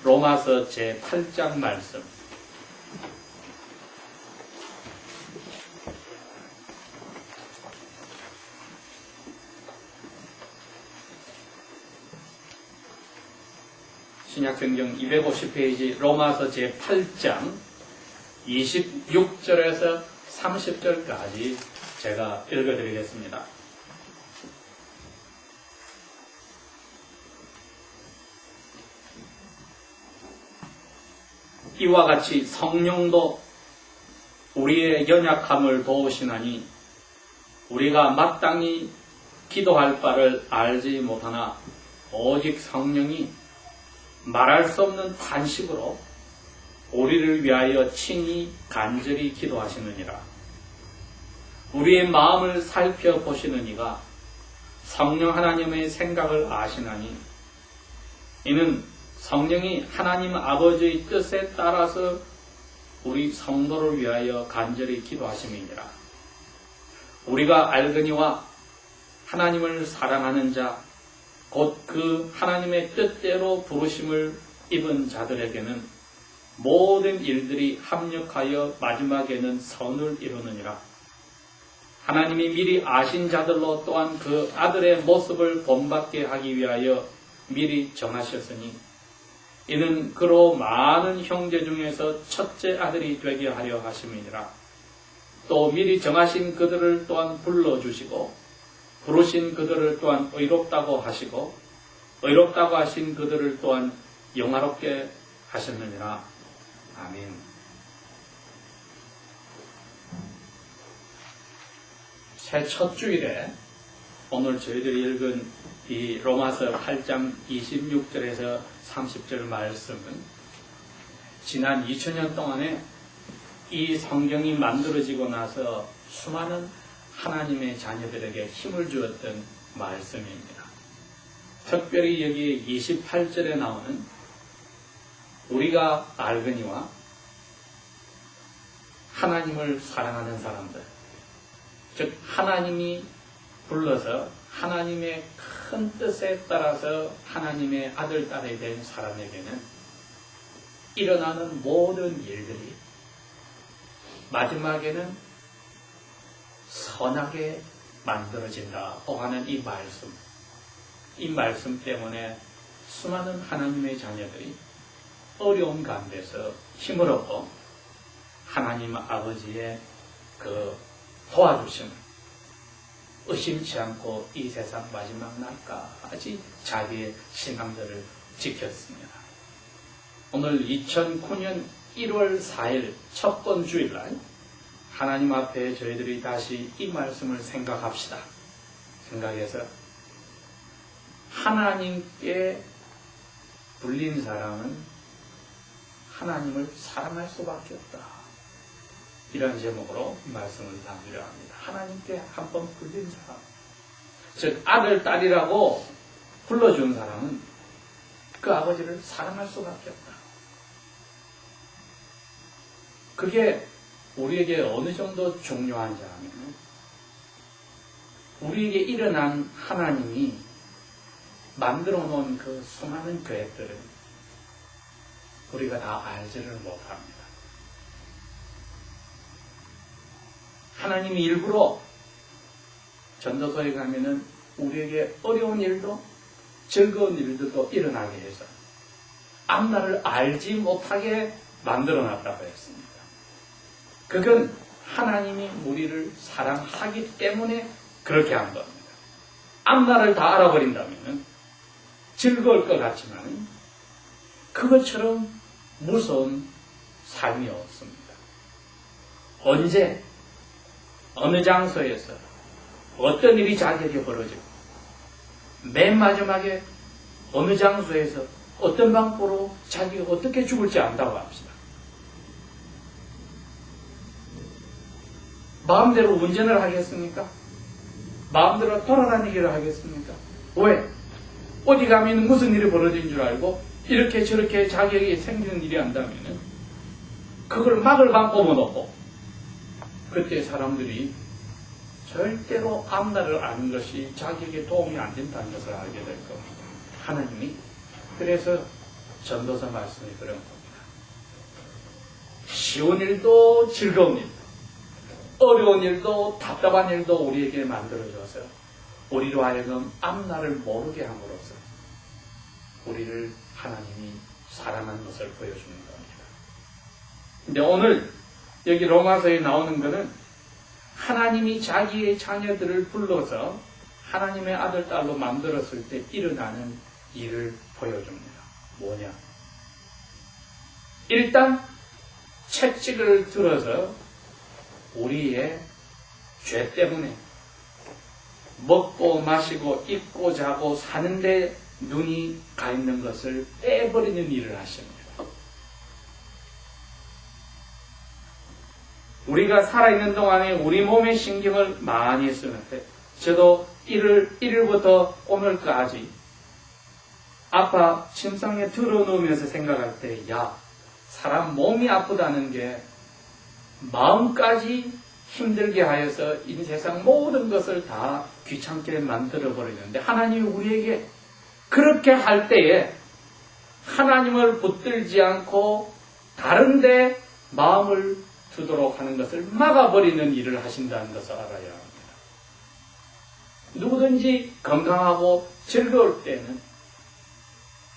로마서 제8장 말씀. 신약성경 250페이지 로마서 제8장 26절에서 30절까지 제가 읽어드리겠습니다. 이와 같이 성령도 우리의 연약함을 도우시나니 우리가 마땅히 기도할 바를 알지 못하나 오직 성령이 말할 수 없는 탄식으로 우리를 위하여 친히 간절히 기도하시느니라. 우리의 마음을 살펴보시는 이가 성령 하나님의 생각을 아시나니 이는 성령이 하나님 아버지의 뜻에 따라서 우리 성도를 위하여 간절히 기도하심이니라. 우리가 알거니와 하나님을 사랑하는 자 곧 그 하나님의 뜻대로 부르심을 입은 자들에게는 모든 일들이 합력하여 마지막에는 선을 이루느니라. 하나님이 미리 아신 자들로 또한 그 아들의 모습을 본받게 하기 위하여 미리 정하셨으니 이는 그로 많은 형제 중에서 첫째 아들이 되게 하려 하심이니라. 또 미리 정하신 그들을 또한 불러주시고 부르신 그들을 또한 의롭다고 하시고 의롭다고 하신 그들을 또한 영화롭게 하셨느니라. 아멘. 새 첫 주일에 오늘 저희들이 읽은 이 로마서 8장 26절에서 30절 말씀은 지난 2000년 동안에 이 성경이 만들어지고 나서 수많은 하나님의 자녀들에게 힘을 주었던 말씀입니다. 특별히 여기 28절에 나오는 우리가 알거니와 하나님을 사랑하는 사람들, 즉 하나님이 불러서 하나님의 큰 뜻에 따라서 하나님의 아들, 딸이 된 사람에게는 일어나는 모든 일들이 마지막에는 선하게 만들어진다고 하는 이 말씀 때문에 수많은 하나님의 자녀들이 어려운 가운데서 힘을 얻고 하나님 아버지의 그 도와주심을 의심치 않고 이 세상 마지막 날까지 자기의 신앙들을 지켰습니다. 오늘 2009년 1월 4일 첫 번 주일날 하나님 앞에 저희들이 다시 이 말씀을 생각합시다. 생각해서 하나님께 불린 사람은 하나님을 사랑할 수밖에 없다. 이런 제목으로 말씀을 나누려 합니다. 하나님께 한번 불린 사람, 즉 아들, 딸이라고 불러준 사람은 그 아버지를 사랑할 수밖에 없다. 그게 우리에게 어느 정도 중요한지 하면 우리에게 일어난 하나님이 만들어 놓은 그 수많은 계획들은 우리가 다 알지를 못합니다. 하나님이 일부러 전도서에 가면은 우리에게 어려운 일도 즐거운 일들도 일어나게 해서 앞날을 알지 못하게 만들어 놨다고 했습니다. 그건 하나님이 우리를 사랑하기 때문에 그렇게 한 겁니다. 앞날을 다 알아버린다면 즐거울 것 같지만 그것처럼 무서운 삶이 없습니다. 언제 어느 장소에서 어떤 일이 자기에게 벌어지고 맨 마지막에 어느 장소에서 어떤 방법으로 자기가 어떻게 죽을지 안다고 합시다. 마음대로 운전을 하겠습니까? 마음대로 돌아다니기를 하겠습니까? 왜? 어디 가면 무슨 일이 벌어진 줄 알고 이렇게 저렇게 자기에게 생기는 일이 한다면 그걸 막을 방법은 없고 그때 사람들이 절대로 앞날을 아는 것이 자기에게 도움이 안 된다는 것을 알게 될 겁니다. 하나님이 그래서 전도서 말씀이 그런 겁니다. 쉬운 일도 즐거운 일도 어려운 일도 답답한 일도 우리에게 만들어줘서 우리로 하여금 앞날을 모르게 함으로써 우리를 하나님이 사랑하는 것을 보여주는 겁니다. 근데 오늘 여기 로마서에 나오는 것은 하나님이 자기의 자녀들을 불러서 하나님의 아들, 딸로 만들었을 때 일어나는 일을 보여줍니다. 뭐냐? 일단 채찍을 들어서 우리의 죄 때문에 먹고 마시고 입고 자고 사는데 눈이 가 있는 것을 빼버리는 일을 하십니다. 우리가 살아있는 동안에 우리 몸의 신경을 많이 쓰는데 저도 1일부터 오늘까지 아파 침상에 들어누우면서 생각할 때 사람 몸이 아프다는 게 마음까지 힘들게 하여서 이 세상 모든 것을 다 귀찮게 만들어버리는데 하나님이 우리에게 그렇게 할 때에 하나님을 붙들지 않고 다른데 마음을 두도록 하는 것을 막아버리는 일을 하신다는 것을 알아야 합니다. 누구든지 건강하고 즐거울 때는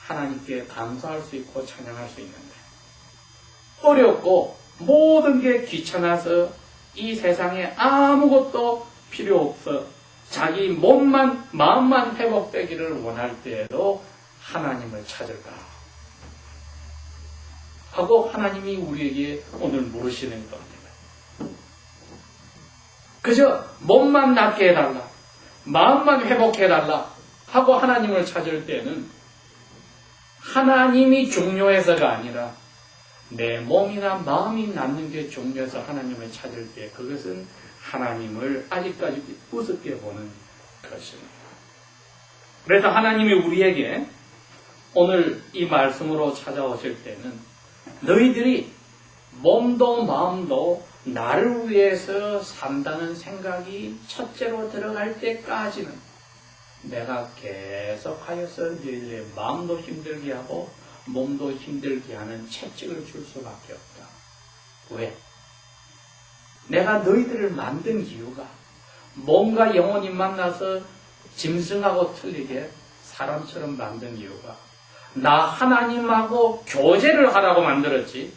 하나님께 감사할 수 있고 찬양할 수 있는데 어렵고 모든 게 귀찮아서 이 세상에 아무것도 필요 없어 자기 몸만 마음만 회복되기를 원할 때에도 하나님을 찾을까 하고 하나님이 우리에게 오늘 물으시는 겁니다. 그저 몸만 낫게 해달라 마음만 회복해달라 하고 하나님을 찾을 때는 하나님이 중요해서가 아니라 내 몸이나 마음이 낫는 게 중요해서 하나님을 찾을 때 그것은 하나님을 아직까지 우습게 보는 것입니다. 그래서 하나님이 우리에게 오늘 이 말씀으로 찾아오실 때는 너희들이 몸도 마음도 나를 위해서 산다는 생각이 첫째로 들어갈 때까지는 내가 계속하여서 너희들의 마음도 힘들게 하고 몸도 힘들게 하는 채찍을 줄 수밖에 없다. 왜? 내가 너희들을 만든 이유가 몸과 영혼이 만나서 짐승하고 틀리게 사람처럼 만든 이유가 나 하나님하고 교제를 하라고 만들었지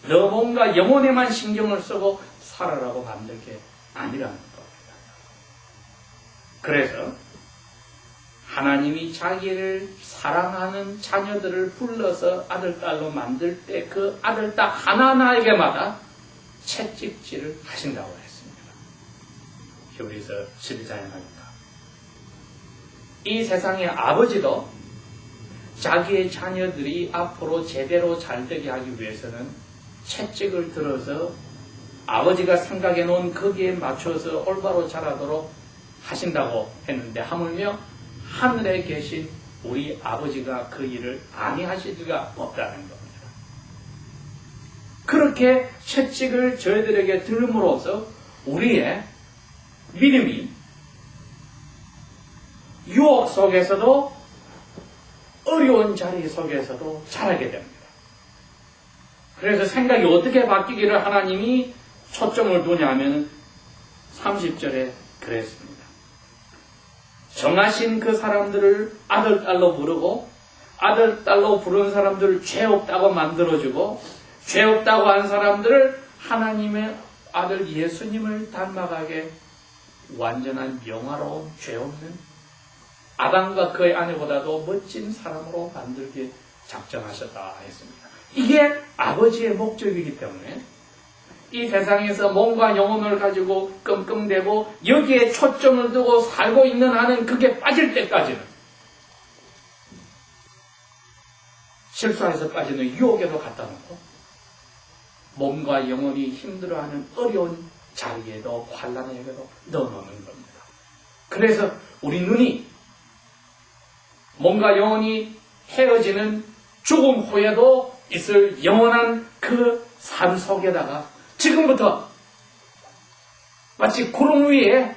너 몸과 영혼에만 신경을 쓰고 살아라고 만든 게 아니라는 겁니다. 그래서 하나님이 자기를 사랑하는 자녀들을 불러서 아들, 딸로 만들 때 그 아들, 딸 하나하나에게마다 채찍질을 하신다고 했습니다. 히브리서 12장에 말입니다. 이 세상의 아버지도 자기의 자녀들이 앞으로 제대로 잘되게 하기 위해서는 채찍을 들어서 아버지가 생각해 놓은 거기에 맞춰서 올바로 자라도록 하신다고 했는데 하물며 하늘에 계신 우리 아버지가 그 일을 아니하실 리가 없다는 겁니다. 그렇게 채찍을 저희들에게 들음으로써 우리의 믿음이 유혹 속에서도 어려운 자리 속에서도 자라게 됩니다. 그래서 생각이 어떻게 바뀌기를 하나님이 초점을 두냐면 30절에 그랬습니다. 정하신 그 사람들을 아들, 딸로 부르고 아들, 딸로 부른 사람들을 죄 없다고 만들어주고 죄 없다고 한 사람들을 하나님의 아들 예수님을 닮아가게 완전한 영화로운 죄 없는 아담과 그의 아내보다도 멋진 사람으로 만들게 작정하셨다 했습니다. 이게 아버지의 목적이기 때문에 이 세상에서 몸과 영혼을 가지고 끙끙대고 여기에 초점을 두고 살고 있는 한은 그게 빠질 때까지는 실수해서 빠지는 유혹에도 갖다 놓고 몸과 영혼이 힘들어하는 어려운 자리에도 환난에게도 넣어놓는 겁니다. 그래서 우리 눈이 몸과 영혼이 헤어지는 죽음 후에도 있을 영원한 그 삶 속에다가 지금부터 마치 구름 위에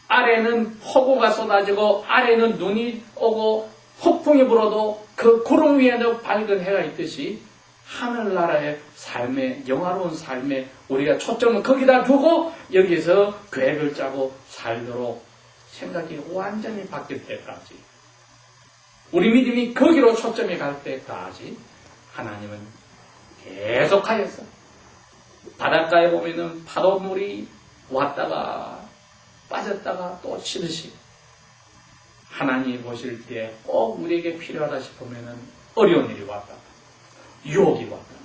아래는 폭우가 쏟아지고 아래는 눈이 오고 폭풍이 불어도 그 구름 위에는 밝은 해가 있듯이 하늘나라의 삶의, 영화로운 삶에 우리가 초점을 거기다 두고 여기서 계획을 짜고 살도록 생각이 완전히 바뀔 때까지, 우리 믿음이 거기로 초점이 갈 때까지 하나님은 계속하여서 바닷가에 보면은 파도물이 왔다가 빠졌다가 또 치듯이 하나님이 보실 때 꼭 우리에게 필요하다 싶으면은 어려운 일이 왔다가 유혹이 왔다가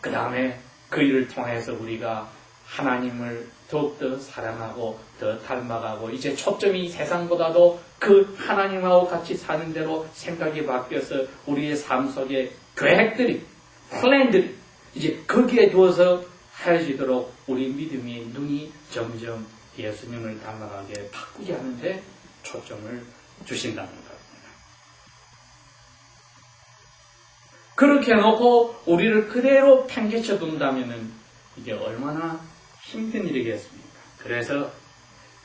그 다음에 그 일을 통해서 우리가 하나님을 더욱더 사랑하고 더 닮아가고 이제 초점이 세상보다도 그 하나님하고 같이 사는 대로 생각이 바뀌어서 우리의 삶 속에 계획들이, 플랜들이 이제 거기에 두어서 하여지도록 우리 믿음의 눈이 점점 예수님을 닮아가게 바꾸게 하는데 초점을 주신다는 겁니다. 그렇게 해놓고 우리를 그대로 팽개쳐 둔다면 이게 얼마나 힘든 일이겠습니까? 그래서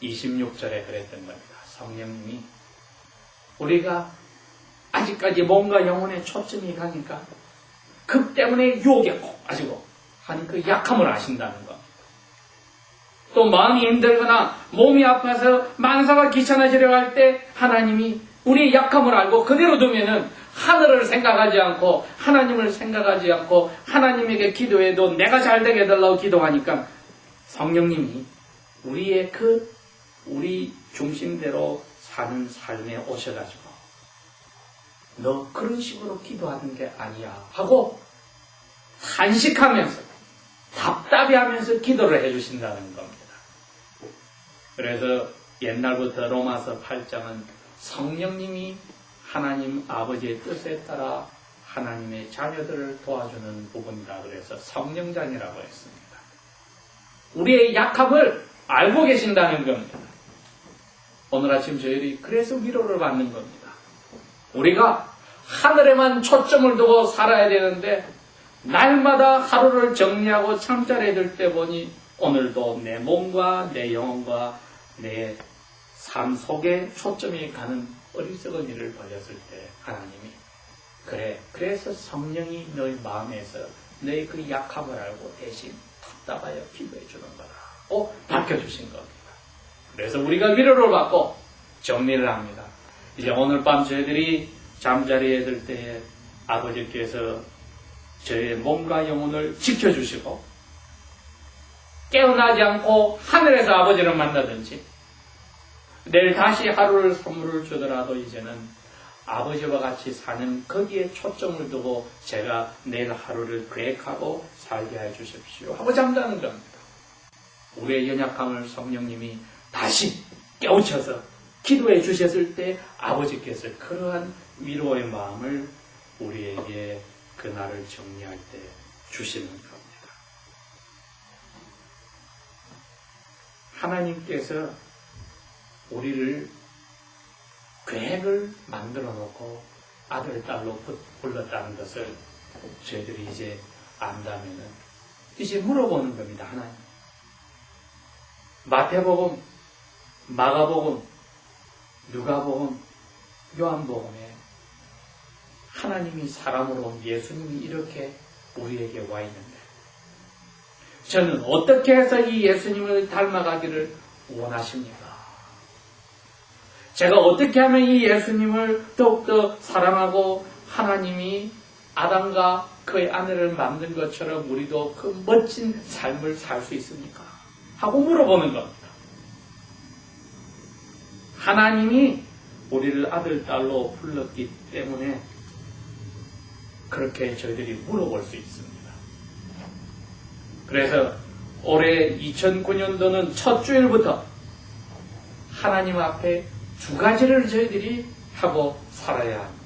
26절에 그랬던 겁니다. 성령님이 우리가 아직까지 몸과 영혼의 초점이 가니까 그 때문에 유혹에 꼭 빠지고 하는 그 약함을 아신다는 겁니다. 또 마음이 힘들거나 몸이 아파서 만사가 귀찮아지려 할 때 하나님이 우리의 약함을 알고 그대로 두면은 하늘을 생각하지 않고 하나님을 생각하지 않고 하나님에게 기도해도 내가 잘되게 해달라고 기도하니까 성령님이 우리의 우리 중심대로 사는 삶에 오셔가지고 너 그런 식으로 기도하는 게 아니야 하고 탄식하면서 답답해하면서 기도를 해주신다는 겁니다. 그래서 옛날부터 로마서 8장은 성령님이 하나님 아버지의 뜻에 따라 하나님의 자녀들을 도와주는 부분이라 그래서 성령장이라고 했습니다. 우리의 약함을 알고 계신다는 겁니다. 오늘 아침 저희들이 그래서 위로를 받는 겁니다. 우리가 하늘에만 초점을 두고 살아야 되는데 날마다 하루를 정리하고 창자리에 들 때 보니 오늘도 내 몸과 내 영혼과 내 삶 속에 초점이 가는 어리석은 일을 벌였을 때 하나님이 그래서 성령이 너희 마음에서 너희 그 약함을 알고 대신 답답하여 기도해 주는 거라고 밝혀주신 겁니다. 그래서 우리가 위로를 받고 정리를 합니다. 이제 오늘 밤 저희들이 잠자리에 들 때에 아버지께서 저희의 몸과 영혼을 지켜주시고 깨어나지 않고 하늘에서 아버지를 만나든지 내일 다시 하루를 선물을 주더라도 이제는 아버지와 같이 사는 거기에 초점을 두고 제가 내일 하루를 계획하고 살게 해 주십시오 하고 잠자는 겁니다. 우리의 연약함을 성령님이 다시 깨우쳐서 기도해 주셨을 때 아버지께서 그러한 위로의 마음을 우리에게 그날을 정리할 때 주시는 겁니다. 하나님께서 우리를 계획을 만들어 놓고 아들, 딸로 불렀다는 것을 저희들이 이제 안다면은 이제 물어보는 겁니다. 하나님. 마태복음, 마가복음, 누가복음, 요한복음에 하나님이 사람으로 온 예수님이 이렇게 우리에게 와 있는데 저는 어떻게 해서 이 예수님을 닮아가기를 원하십니까? 제가 어떻게 하면 이 예수님을 더욱더 사랑하고 하나님이 아담과 그의 아내를 만든 것처럼 우리도 그 멋진 삶을 살 수 있습니까? 하고 물어보는 겁니다. 하나님이 우리를 아들, 딸로 불렀기 때문에 그렇게 저희들이 물어볼 수 있습니다. 그래서 올해 2009년도는 첫 주일부터 하나님 앞에 두 가지를 저희들이 하고 살아야 합니다.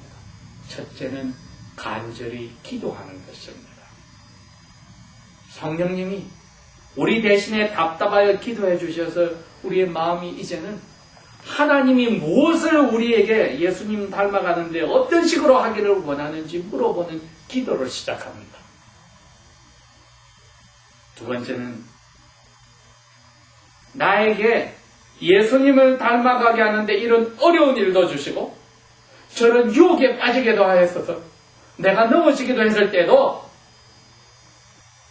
첫째는 간절히 기도하는 것입니다. 성령님이 우리 대신에 답답하여 기도해 주셔서 우리의 마음이 이제는 하나님이 무엇을 우리에게 예수님 닮아가는데 어떤 식으로 하기를 원하는지 물어보는 기도를 시작합니다. 두 번째는 나에게 예수님을 닮아가게 하는데 이런 어려운 일도 주시고 저런 유혹에 빠지기도 하였어서 내가 넘어지기도 했을 때도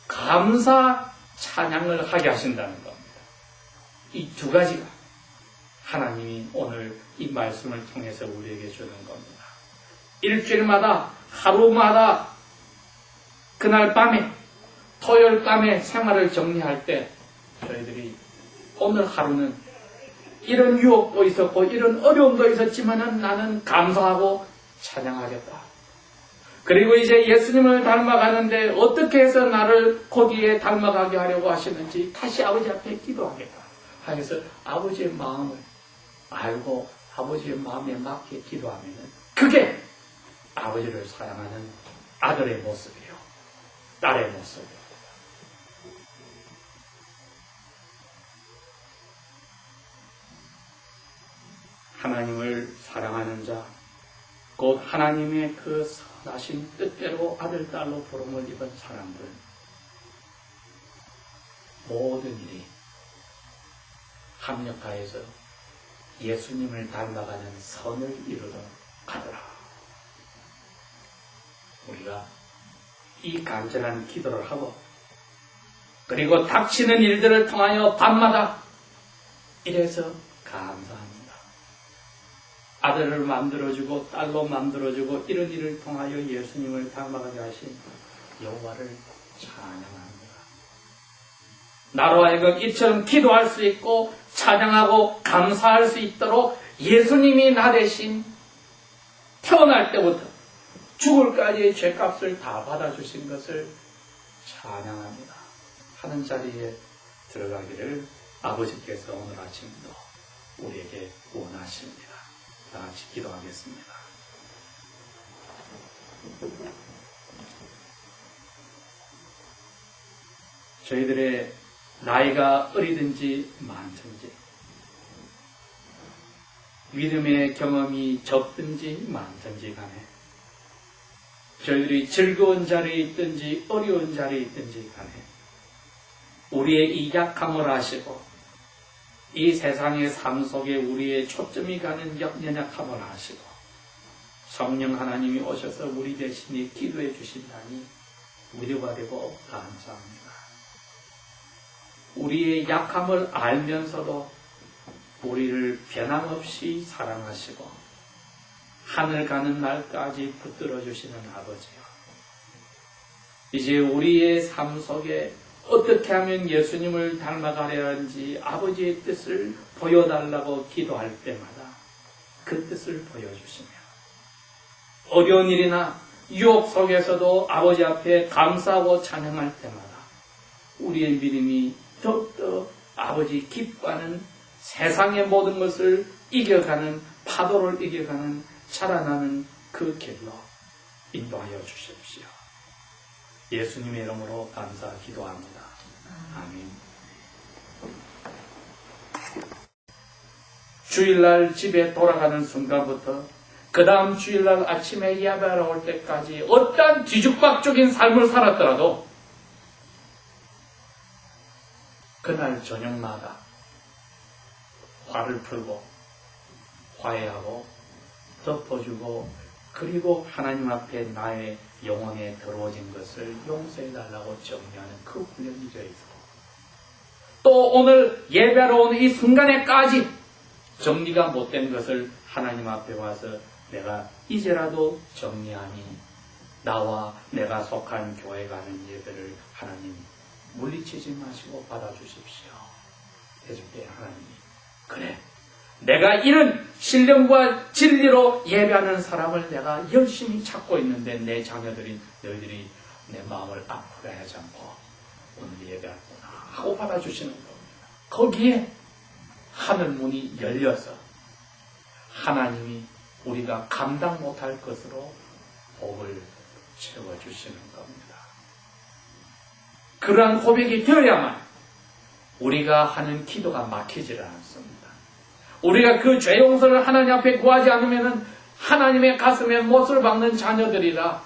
감사 찬양을 하게 하신다는 겁니다. 이 두 가지가 하나님이 오늘 이 말씀을 통해서 우리에게 주는 겁니다. 일주일마다 하루마다 그날 밤에 토요일 밤에 생활을 정리할 때 저희들이 오늘 하루는 이런 유혹도 있었고 이런 어려움도 있었지만 나는 감사하고 찬양하겠다. 그리고 이제 예수님을 닮아가는데 어떻게 해서 나를 거기에 닮아가게 하려고 하시는지 다시 아버지 앞에 기도하겠다. 하여서 아버지의 마음을 알고 아버지의 마음에 맞게 기도하면 그게 아버지를 사랑하는 아들의 모습이요. 딸의 모습이요. 하나님을 사랑하는 자, 곧 하나님의 그 선하신 뜻대로 아들, 딸로 부름을 입은 사람들, 모든 일이 합력하여서 예수님을 닮아가는 선을 이루러 가더라. 우리가 이 간절한 기도를 하고 그리고 닥치는 일들을 통하여 밤마다 이래서 감사합니다. 아들을 만들어주고 딸로 만들어주고 이런 일을 통하여 예수님을 닮아가게 하신 여호와를 찬양합니다. 나로 하여금 이처럼 기도할 수 있고 찬양하고 감사할 수 있도록 예수님이 나 대신 태어날 때부터 죽을까지의 죄값을 다 받아주신 것을 찬양합니다. 하는 자리에 들어가기를 아버지께서 오늘 아침도 우리에게 원하십니다. 다 같이 기도하겠습니다. 저희들의 나이가 어리든지 많든지 믿음의 경험이 적든지 많든지 간에 저희들이 즐거운 자리에 있든지 어려운 자리에 있든지 간에 우리의 이 약함을 아시고 이 세상의 삶 속에 우리의 초점이 가는 연약함을 아시고 성령 하나님이 오셔서 우리 대신에 기도해 주신다니 위로가 되고 감사합니다. 우리의 약함을 알면서도 우리를 변함없이 사랑하시고 하늘 가는 날까지 붙들어 주시는 아버지요. 이제 우리의 삶 속에 어떻게 하면 예수님을 닮아가려 하는지 아버지의 뜻을 보여달라고 기도할 때마다 그 뜻을 보여주시며 어려운 일이나 유혹 속에서도 아버지 앞에 감사하고 찬양할 때마다 우리의 믿음이 더욱더 아버지 기뻐하는 세상의 모든 것을 이겨가는 파도를 이겨가는 자라나는 그 길로 인도하여 주십시오. 예수님의 이름으로 감사 기도합니다. 아멘. 주일날 집에 돌아가는 순간부터 그 다음 주일날 아침에 예배하러 올 때까지 어떠한 뒤죽박죽인 삶을 살았더라도 그날 저녁마다 화를 풀고 화해하고 덮어주고 그리고 하나님 앞에 나의 영혼에 더러워진 것을 용서해달라고 정리하는 그 훈련이 되어 있고 또 오늘 예배하러 오는 이 순간에까지 정리가 못된 것을 하나님 앞에 와서 내가 이제라도 정리하니 나와 내가 속한 교회 가는 예배를 하나님 물리치지 마시고 받아주십시오. 해줄게 하나님이. 그래. 내가 이런 신령과 진리로 예배하는 사람을 내가 열심히 찾고 있는데 내 자녀들이 너희들이 내 마음을 아프게 하지 않고 오늘 예배하구나 하고 받아주시는 겁니다. 거기에 하늘 문이 열려서 하나님이 우리가 감당 못할 것으로 복을 채워주시는 겁니다. 그러한 고백이 되어야만 우리가 하는 기도가 막히질 않습니다. 우리가 그 죄 용서를 하나님 앞에 구하지 않으면 하나님의 가슴에 못을 박는 자녀들이라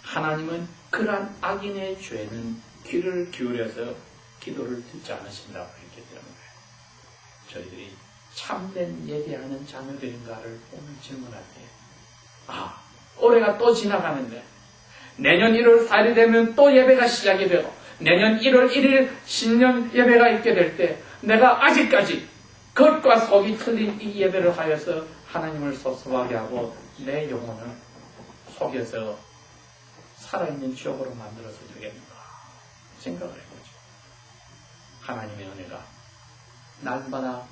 하나님은 그러한 악인의 죄는 귀를 기울여서 기도를 듣지 않으신다고 했기 때문에 저희들이 참된 예배하는 자녀들인가를 오늘 질문할 때 올해가 또 지나가는데 내년 1월 4일이 되면 또 예배가 시작이 되고 내년 1월 1일 신년 예배가 있게 될 때 내가 아직까지 겉과 속이 틀린 이 예배를 하여서 하나님을 섭섭하게 하고 내 영혼을 속여서 살아있는 지옥으로 만들어서 되겠는가 생각을 해보죠. 하나님의 은혜가 날마다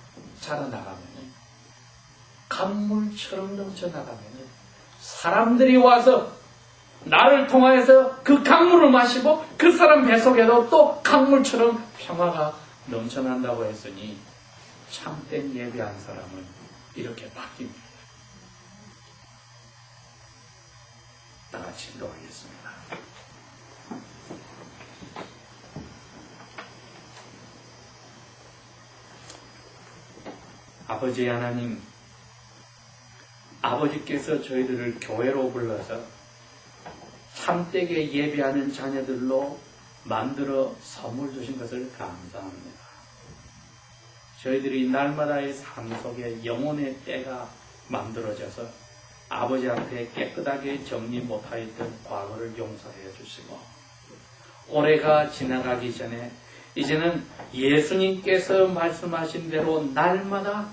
자라나가면 강물처럼 넘쳐나가면 사람들이 와서 나를 통하여서 그 강물을 마시고 그 사람 뱃속에도 또 강물처럼 평화가 넘쳐난다고 했으니 참된 예배한 사람은 이렇게 바뀝니다. 다 같이 기도하겠습니다. 아버지 하나님, 아버지께서 저희들을 교회로 불러서 참되게 예배하는 자녀들로 만들어 선물 주신 것을 감사합니다. 저희들이 날마다의 삶 속에 영혼의 때가 만들어져서 아버지 앞에 깨끗하게 정리 못하였던 과거를 용서해 주시고 올해가 지나가기 전에 이제는 예수님께서 말씀하신 대로 날마다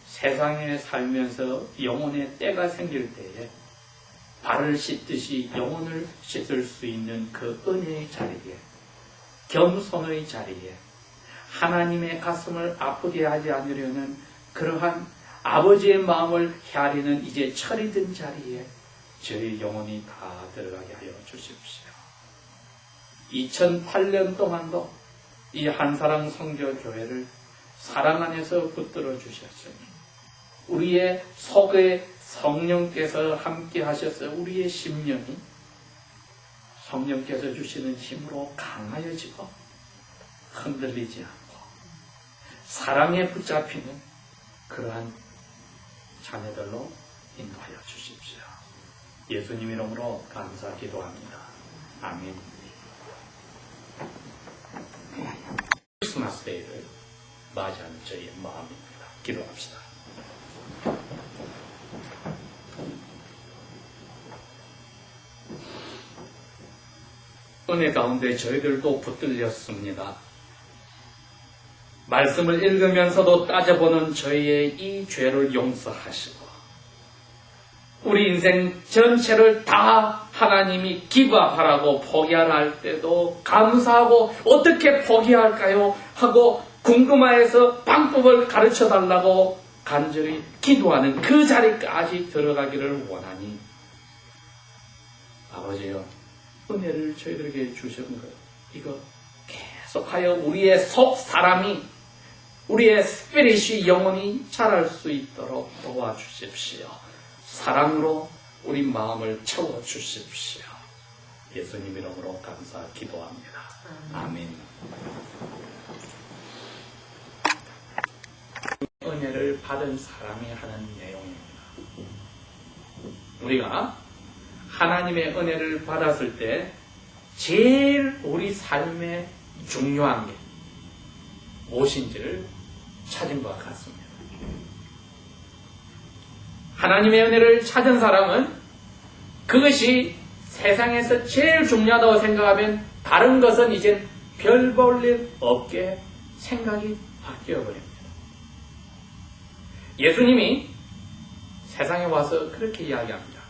세상에 살면서 영혼의 때가 생길 때에 발을 씻듯이 영혼을 씻을 수 있는 그 은혜의 자리에, 겸손의 자리에, 하나님의 가슴을 아프게 하지 않으려는 그러한 아버지의 마음을 헤아리는 이제 철이 든 자리에 저희 영혼이 다 들어가게 하여 주십시오. 2008년 동안도 이 한사랑 성교교회를 사랑 안에서 붙들어 주셨으니 우리의 속에 성령께서 함께 하셔서 우리의 심령이 성령께서 주시는 힘으로 강하여지고 흔들리지 않고 사랑에 붙잡히는 그러한 자녀들로 인도하여 주십시오. 예수님 이름으로 감사 기도합니다. 아멘. 크리스마스 데이를 맞이하는 저희의 마음입니다. 기도합시다. 은혜 가운데 저희들도 붙들렸습니다. 말씀을 읽으면서도 따져보는 저희의 이 죄를 용서하시고 우리 인생 전체를 다 하나님이 기밥하라고 포기하라 할 때도 감사하고 어떻게 포기할까요? 하고 궁금해서 방법을 가르쳐달라고 간절히 기도하는 그 자리까지 들어가기를 원하니 아버지여 은혜를 저희들에게 주시는 것 이거 계속하여 우리의 속 사람이 우리의 스피릿이 영혼이 자랄 수 있도록 도와주십시오. 사랑으로 우리 마음을 채워주십시오. 예수님 이름으로 감사 기도합니다. 아멘. 은혜를 받은 사람이 하는 내용입니다. 우리가 하나님의 은혜를 받았을 때 제일 우리 삶에 중요한 게 무엇인지를 찾은 것 같습니다. 하나님의 은혜를 찾은 사람은 그것이 세상에서 제일 중요하다고 생각하면 다른 것은 이제 별 볼 일 없게 생각이 바뀌어버립니다. 예수님이 세상에 와서 그렇게 이야기합니다.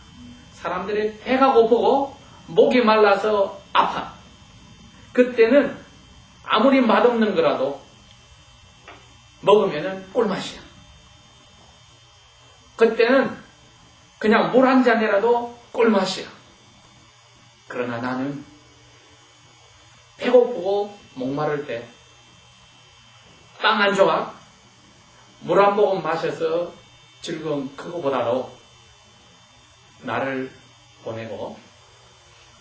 사람들이 배가 고프고 목이 말라서 아파. 그때는 아무리 맛없는 거라도 먹으면 꿀맛이야. 그때는 그냥 물 한 잔이라도 꿀맛이야. 그러나 나는 배고프고 목마를 때 빵 한 조각, 물 한 모금 마셔서 즐거운 그거보다도 나를 보내고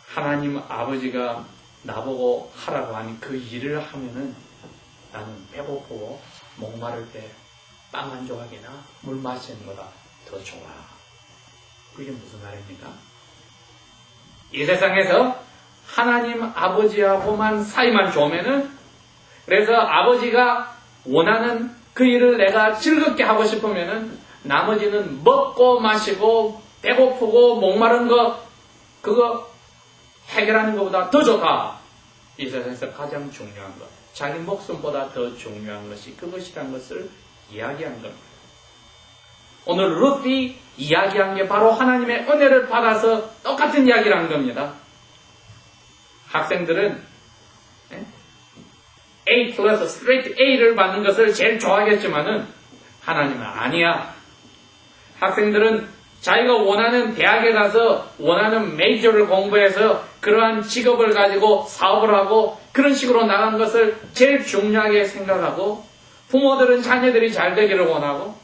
하나님 아버지가 나보고 하라고 하니 그 일을 하면은 나는 배고프고 목마를 때 빵 한 조각이나 물 마시는 것보다 더 좋아. 그게 무슨 말입니까? 이 세상에서 하나님 아버지하고만 사이만 좋으면은 그래서 아버지가 원하는 그 일을 내가 즐겁게 하고 싶으면은 나머지는 먹고 마시고 배고프고 목마른 거 그거 해결하는 것보다 더 좋다. 이 세상에서 가장 중요한 것, 자기 목숨보다 더 중요한 것이 그것이란 것을 이야기한 겁니다. 오늘 룻이 이야기한 게 바로 하나님의 은혜를 받아서 똑같은 이야기를 한 겁니다. 학생들은 A 플러스 스트레이트 A를 받는 것을 제일 좋아하겠지만은 하나님은 아니야. 학생들은 자기가 원하는 대학에 가서 원하는 메이저를 공부해서 그러한 직업을 가지고 사업을 하고 그런 식으로 나간 것을 제일 중요하게 생각하고, 부모들은 자녀들이 잘 되기를 원하고,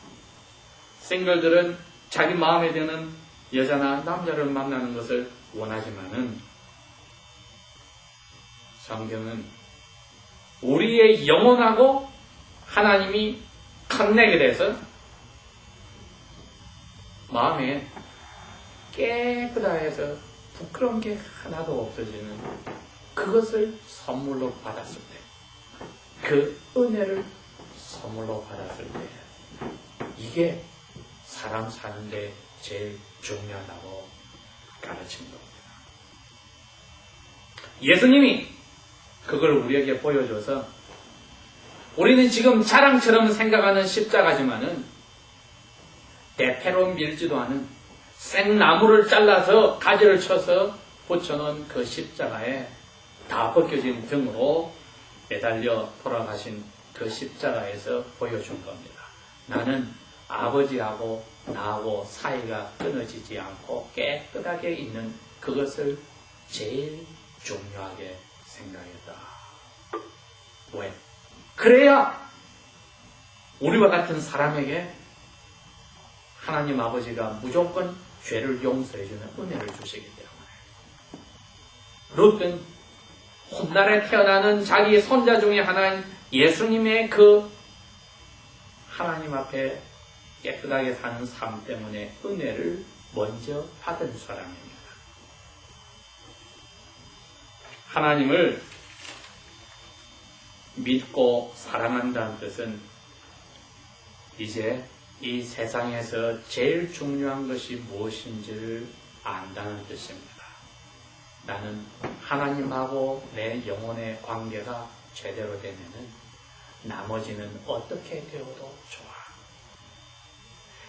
싱글들은 자기 마음에 드는 여자나 남자를 만나는 것을 원하지만은, 성경은 우리의 영혼하고 하나님이 컨넥이 돼서 마음에 깨끗하여서 부끄러운 게 하나도 없어지는 그것을 선물로 받았을 때, 그 은혜를 선물로 받았을 때, 이게 사람 사는데 제일 중요하다고 가르친 겁니다. 예수님이 그걸 우리에게 보여줘서 우리는 지금 자랑처럼 생각하는 십자가지만은 대패로 밀지도 않은 생나무를 잘라서 가지를 쳐서 붙여놓은 그 십자가에 다 벗겨진 등으로 매달려 돌아가신 그 십자가에서 보여준 겁니다. 나는 아버지하고 나하고 사이가 끊어지지 않고 깨끗하게 있는 그것을 제일 중요하게 생각했다. 왜? 그래야 우리와 같은 사람에게 하나님 아버지가 무조건 죄를 용서해주는 은혜를 주시기 때문에. 룻은 훗날에 태어나는 자기 손자 중에 하나인 예수님의 그 하나님 앞에 깨끗하게 사는 삶 때문에 은혜를 먼저 받은 사람입니다. 하나님을 믿고 사랑한다는 뜻은 이제 이 세상에서 제일 중요한 것이 무엇인지를 안다는 뜻입니다. 나는 하나님하고 내 영혼의 관계가 제대로 되면은 나머지는 어떻게 되어도 좋아.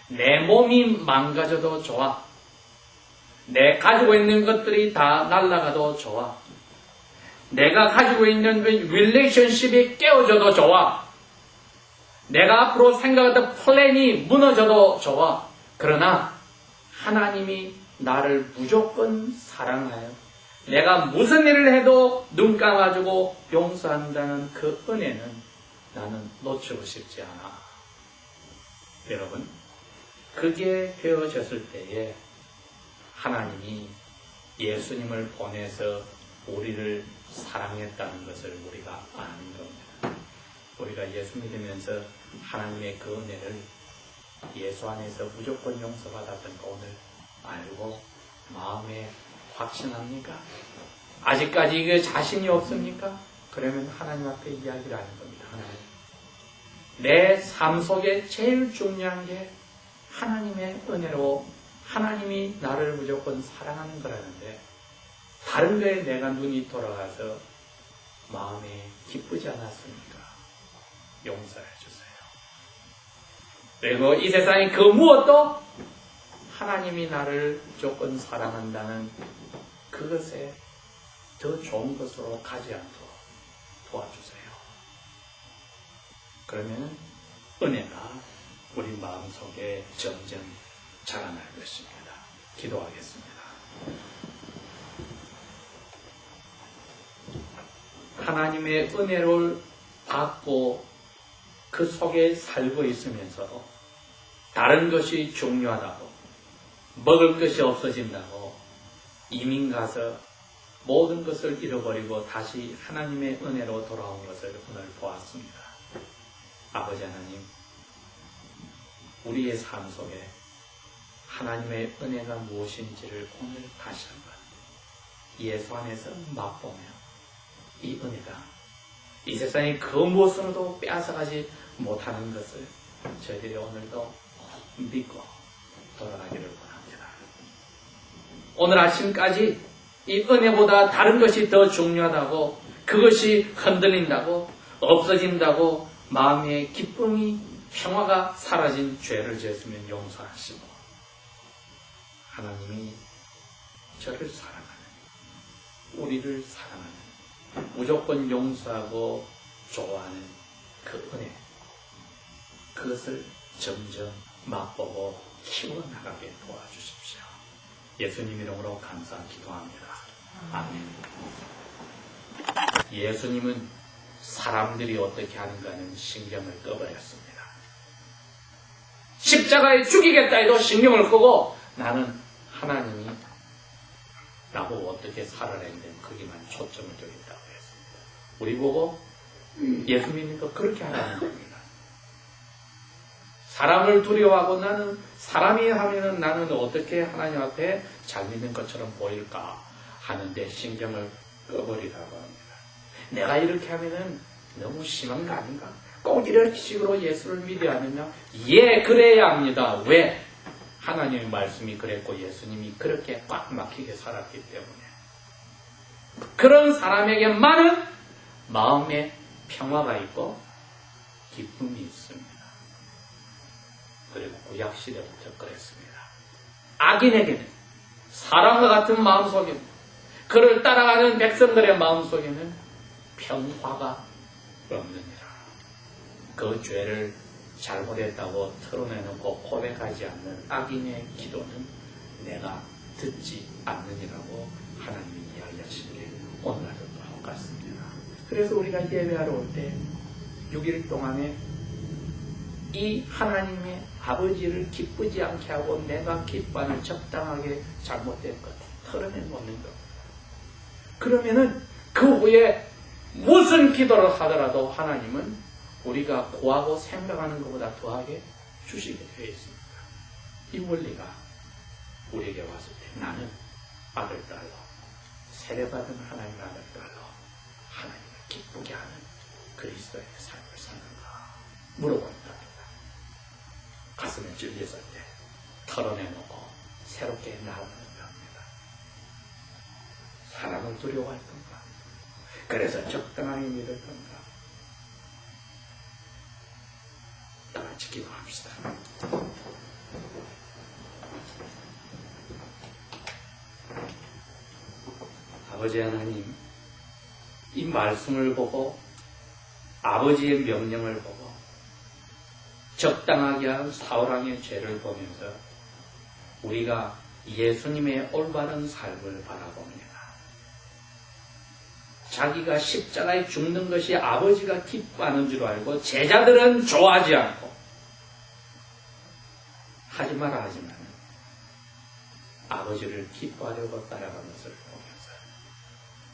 내 몸이 망가져도 좋아. 내 가지고 있는 것들이 다 날아가도 좋아. 내가 가지고 있는 릴레이션십이 깨어져도 좋아. 내가 앞으로 생각했던 플랜이 무너져도 좋아. 그러나 하나님이 나를 무조건 사랑하여 내가 무슨 일을 해도 눈 감아주고 용서한다는 그 은혜는 나는 놓치고 싶지 않아. 여러분, 그게 되어졌을 때에 하나님이 예수님을 보내서 우리를 사랑했다는 것을 우리가 아는 겁니다. 우리가 예수 믿으면서 하나님의 그 은혜를 예수 안에서 무조건 용서받았던 오늘 알고 마음에 확신합니까? 아직까지 이게 자신이 없습니까? 그러면 하나님 앞에 이야기를 하는 겁니다. 하나님, 내 삶 속에 제일 중요한 게 하나님의 은혜로 하나님이 나를 무조건 사랑하는 거라는데 다른 거에 내가 눈이 돌아가서 마음이 기쁘지 않았습니까? 용서해 주세요. 그리고 이 세상의 그 무엇도 하나님이 나를 무조건 사랑한다는 그것에 더 좋은 것으로 가지 않도록 도와주세요. 그러면 은혜가 우리 마음속에 점점 자라날 것입니다. 기도하겠습니다. 하나님의 은혜를 받고 그 속에 살고 있으면서도 다른 것이 중요하다고, 먹을 것이 없어진다고 이민 가서 모든 것을 잃어버리고 다시 하나님의 은혜로 돌아온 것을 오늘 보았습니다. 아버지 하나님, 우리의 삶 속에 하나님의 은혜가 무엇인지를 오늘 다시 한번 예수 안에서 맛보며 이 은혜가 이 세상의 그 무엇으로도 빼앗아가지 못하는 것을 저희들이 오늘도 믿고 돌아가기를 원합니다. 오늘 아침까지 이 은혜보다 다른 것이 더 중요하다고, 그것이 흔들린다고, 없어진다고 마음의 기쁨이, 평화가 사라진 죄를 지었으면 용서하시고, 하나님이 저를 사랑하는, 우리를 사랑하는, 무조건 용서하고 좋아하는 그 은혜, 그것을 점점 맛보고 키워나가게 도와주십시오. 예수님 이름으로 감사 기도합니다. 아멘. 예수님은 사람들이 어떻게 하는가는 신경을 꺼버렸습니다. 십자가에 죽이겠다 해도 신경을 끄고, 나는 하나님이 나보고 어떻게 살아야 되는데 거기만 초점을 두겠다고 했습니다. 우리 보고 예수 믿으니까 그렇게 하라는 겁니다. 사람을 두려워하고 나는 사람이 하면은 나는 어떻게 하나님 앞에 잘 믿는 것처럼 보일까 하는데 신경을 꺼버리라고 합니다. 내가 이렇게 하면은 너무 심한 거 아닌가? 꼭 이런 식으로 예수를 믿어야 하느냐? 예, 그래야 합니다. 왜? 하나님의 말씀이 그랬고 예수님이 그렇게 꽉 막히게 살았기 때문에. 그런 사람에게만은 마음에 평화가 있고 기쁨이 있습니다. 그리고 구약시대부터 그랬습니다. 악인에게는, 사람과 같은 마음속에는, 그를 따라가는 백성들의 마음속에는 평화가 없느니라. 그 죄를 잘못했다고 털어내놓고 고백하지 않는 악인의 기도는 내가 듣지 않느니라고 하나님이 이야기하신 게 오늘날도 똑같습니다. 그래서 우리가 예배하러 올 때 6일 동안에 이 하나님의 아버지를 기쁘지 않게 하고 내가 기뻐하는 적당하게 잘못된 것 털어내놓는 겁니다. 그러면은 그 후에 무슨 기도를 하더라도 하나님은 우리가 구하고 생각하는 것보다 더하게 주시게 되어 있습니다. 이 원리가 우리에게 왔을 때 나는 아들, 딸로, 세례받은 하나님의 아들, 딸로 하나님을 기쁘게 하는 그리스도의 삶을 사는가 물어본답니다. 가슴에 찔렸을 때 털어내놓고 새롭게 나아가는 겁니다. 사람을 두려워할 건가? 그래서 적당하게 믿을 건가? 다 같이 기도합시다. 아버지 하나님, 이 말씀을 보고 아버지의 명령을 보고 적당하게 한 사울왕의 죄를 보면서 우리가 예수님의 올바른 삶을 바라봅니다. 자기가 십자가에 죽는 것이 아버지가 기뻐하는 줄 알고 제자들은 좋아하지 않고 하지 마라 하지만 아버지를 기뻐하려고 따라가는 것을 보면서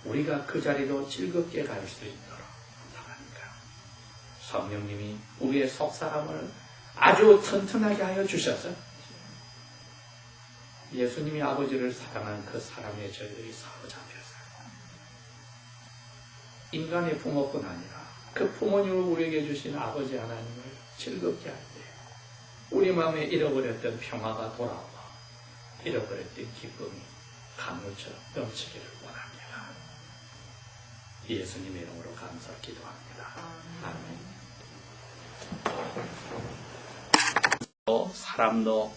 우리가 그 자리로 즐겁게 갈 수 있도록 부탁합니다. 성령님이 우리의 속사람을 아주 튼튼하게 하여 주셔서 예수님이 아버지를 사랑한 그 사랑에 저희들이 사로잡혀서 인간의 부모뿐 아니라 그 부모님을 우리에게 주신 아버지 하나님을 즐겁게 할 때 우리 마음에 잃어버렸던 평화가 돌아오고 잃어버렸던 기쁨이 강물처럼 넘치기를 원합니다. 예수님의 이름으로 감사 기도합니다. 아멘. 사람도